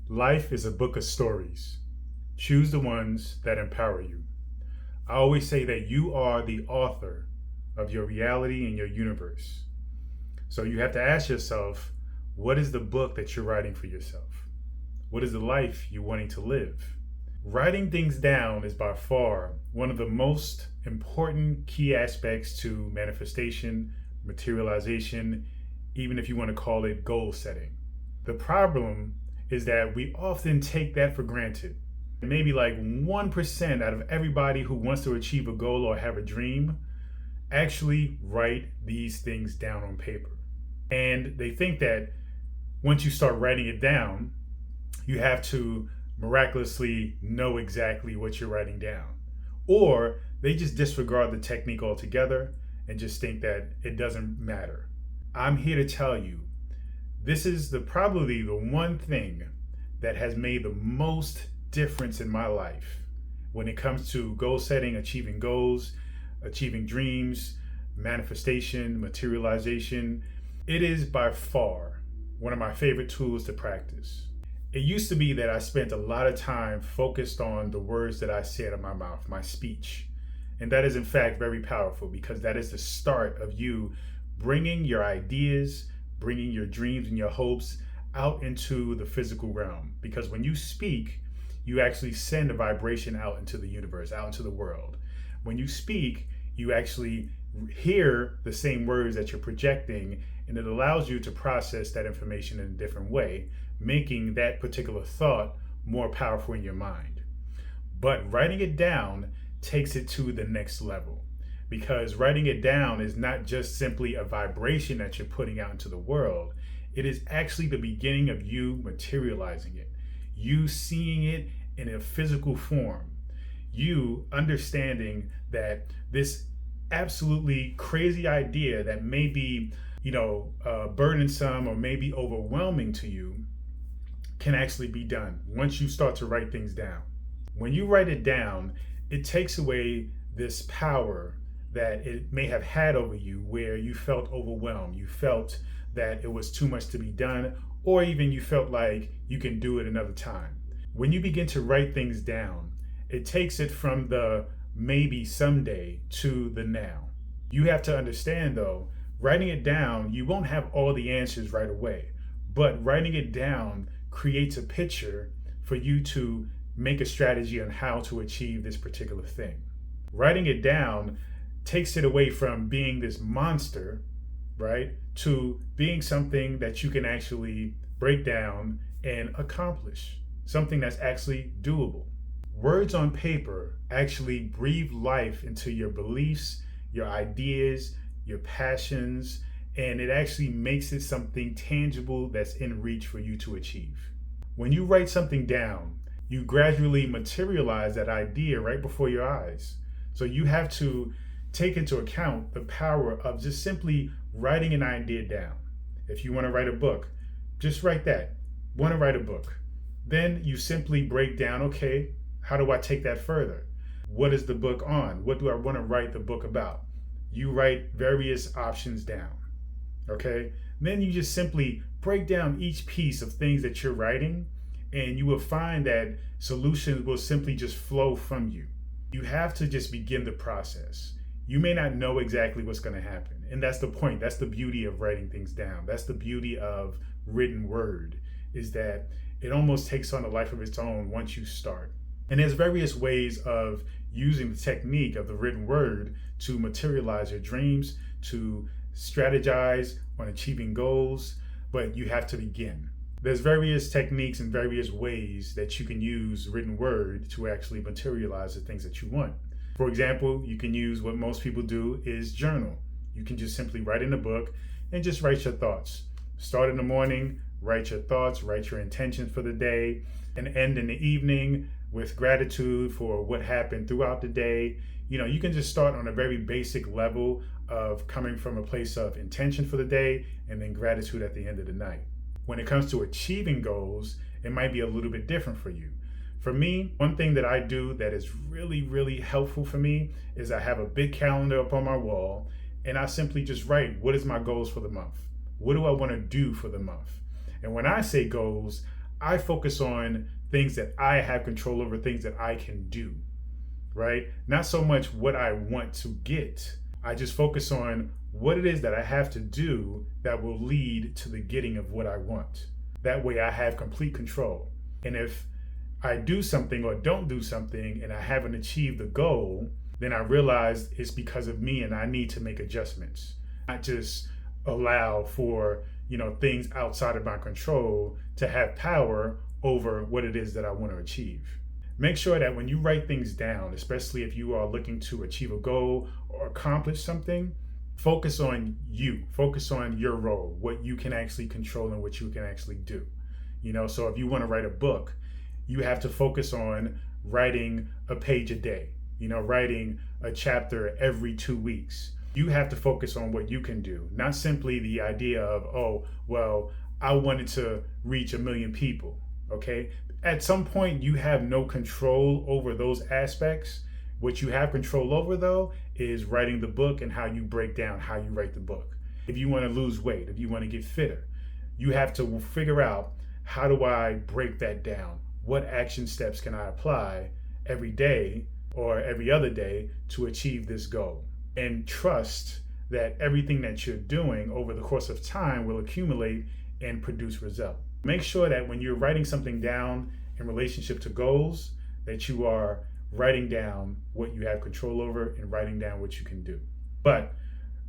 Life is a book of stories. Choose the ones that empower you. I always say that you are the author of your reality and your universe. So you have to ask yourself, what is the book that you're writing for yourself? What is the life you're wanting to live? Writing things down is by far one of the most important key aspects to manifestation, materialization, even if you want to call it goal setting. The problem is that we often take that for granted. Maybe like 1% out of everybody who wants to achieve a goal or have a dream actually write these things down on paper. And they think that once you start writing it down, you have to miraculously know exactly what you're writing down. Or they just disregard the technique altogether and just think that it doesn't matter. I'm here to tell you, this is probably the one thing that has made the most difference in my life when it comes to goal setting, achieving goals, achieving dreams, manifestation, materialization. It is by far one of my favorite tools to practice. It used to be that I spent a lot of time focused on the words that I said in my mouth, my speech. And that is in fact very powerful because that is the start of you bringing your ideas, bringing your dreams and your hopes out into the physical realm. Because when you speak, you actually send a vibration out into the universe, out into the world. When you speak, you actually hear the same words that you're projecting, and it allows you to process that information in a different way, making that particular thought more powerful in your mind. But writing it down takes it to the next level, because writing it down is not just simply a vibration that you're putting out into the world. It is actually the beginning of you materializing it, you seeing it in a physical form, you understanding that this absolutely crazy idea that may be, burdensome or maybe overwhelming to you can actually be done once you start to write things down. When you write it down, it takes away this power that it may have had over you where you felt overwhelmed, you felt that it was too much to be done, or even you felt like you can do it another time. When you begin to write things down, it takes it from the maybe someday to the now. You have to understand though, writing it down, you won't have all the answers right away, but writing it down creates a picture for you to make a strategy on how to achieve this particular thing. Writing it down takes it away from being this monster, right, to being something that you can actually break down and accomplish, something that's actually doable. Words on paper actually breathe life into your beliefs, your ideas, your passions, and it actually makes it something tangible that's in reach for you to achieve. When you write something down, you gradually materialize that idea right before your eyes. So you have to take into account the power of just simply writing an idea down. If you want to write a book, just write that. Want to write a book. Then you simply break down, okay, how do I take that further? What is the book on? What do I want to write the book about? You write various options down, okay? Then you just simply break down each piece of things that you're writing, and you will find that solutions will simply just flow from you. You have to just begin the process. You may not know exactly what's going to happen, and that's the point. That's the beauty of writing things down. That's the beauty of written word, is that it almost takes on a life of its own once you start. And there's various ways of using the technique of the written word to materialize your dreams, to strategize on achieving goals, but you have to begin. There's various techniques and various ways that you can use written word to actually materialize the things that you want. For example, you can use what most people do is journal. You can just simply write in a book and just write your thoughts. Start in the morning, write your thoughts, write your intentions for the day, and end in the evening with gratitude for what happened throughout the day. You can just start on a very basic level of coming from a place of intention for the day and then gratitude at the end of the night. When it comes to achieving goals, it might be a little bit different for you. For me, one thing that I do that is really, really helpful for me is I have a big calendar up on my wall and I simply just write, what is my goals for the month? What do I want to do for the month? And when I say goals, I focus on things that I have control over, things that I can do, right? Not so much what I want to get. I just focus on what it is that I have to do that will lead to the getting of what I want. That way I have complete control. And if I do something or don't do something and I haven't achieved the goal, then I realize it's because of me and I need to make adjustments. Not just allow for, things outside of my control to have power over what it is that I want to achieve. Make sure that when you write things down, especially if you are looking to achieve a goal or accomplish something, focus on you, focus on your role, what you can actually control and what you can actually do. So if you want to write a book, you have to focus on writing a page a day, writing a chapter every 2 weeks. You have to focus on what you can do, not simply the idea of, oh, well, I wanted to reach 1 million people. Okay. At some point, you have no control over those aspects. What you have control over, though, is writing the book and how you break down how you write the book. If you want to lose weight, if you want to get fitter, you have to figure out, how do I break that down? What action steps can I apply every day or every other day to achieve this goal? And trust that everything that you're doing over the course of time will accumulate and produce result. Make sure that when you're writing something down in relationship to goals, that you are writing down what you have control over and writing down what you can do. But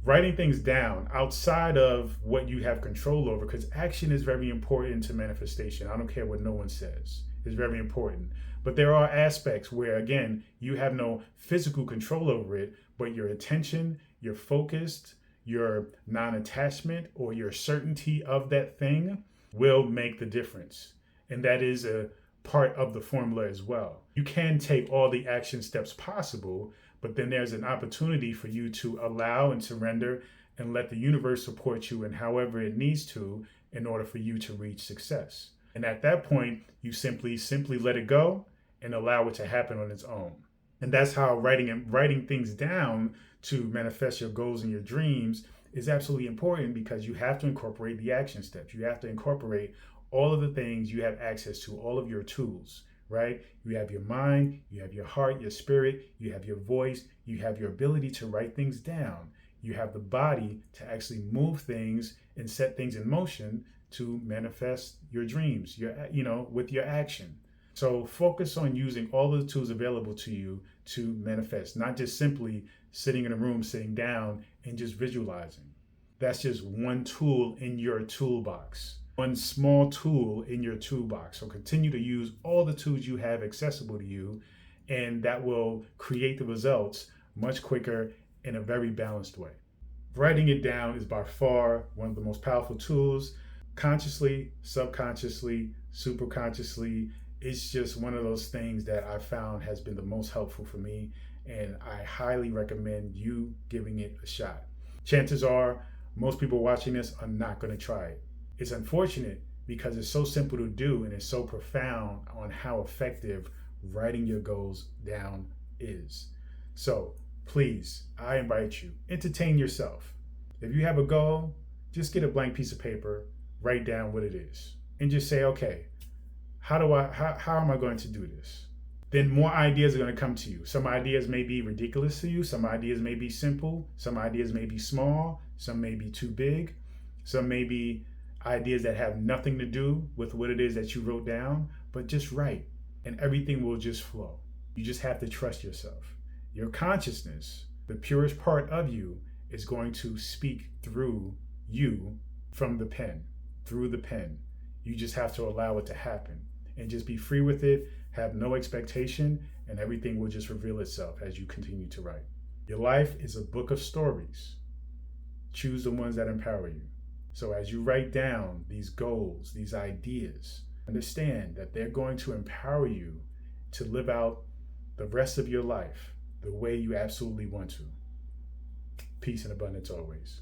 writing things down outside of what you have control over, because action is very important to manifestation. I don't care what no one says. It's very important. But there are aspects where, again, you have no physical control over it, but your attention, your focused, your non-attachment, or your certainty of that thing will make the difference. And that is a part of the formula as well. You can take all the action steps possible, but then there's an opportunity for you to allow and surrender and let the universe support you in however it needs to in order for you to reach success. And at that point, you simply let it go and allow it to happen on its own. And that's how writing things down to manifest your goals and your dreams is absolutely important, because you have to incorporate the action steps. You have to incorporate all of the things you have access to, all of your tools, right? You have your mind, you have your heart, your spirit, you have your voice, you have your ability to write things down. You have the body to actually move things and set things in motion to manifest your dreams, with your action. So focus on using all of the tools available to you to manifest, not just simply sitting in a room, sitting down and just visualizing. That's just one tool in your toolbox, one small tool in your toolbox. So continue to use all the tools you have accessible to you, and that will create the results much quicker in a very balanced way. Writing it down is by far one of the most powerful tools, consciously, subconsciously, superconsciously. It's just one of those things that I found has been the most helpful for me, and I highly recommend you giving it a shot. Chances are most people watching this are not going to try it. It's unfortunate because it's so simple to do and it's so profound on how effective writing your goals down is. So please, I invite you, entertain yourself. If you have a goal, just get a blank piece of paper, write down what it is, and just say, okay, how am I going to do this? Then more ideas are going to come to you. Some ideas may be ridiculous to you. Some ideas may be simple. Some ideas may be small. Some may be too big. Some may be ideas that have nothing to do with what it is that you wrote down, but just write and everything will just flow. You just have to trust yourself. Your consciousness, the purest part of you, is going to speak through you from the pen, through the pen. You just have to allow it to happen and just be free with it. Have no expectation, and everything will just reveal itself as you continue to write. Your life is a book of stories. Choose the ones that empower you. So as you write down these goals, these ideas, understand that they're going to empower you to live out the rest of your life the way you absolutely want to. Peace and abundance always.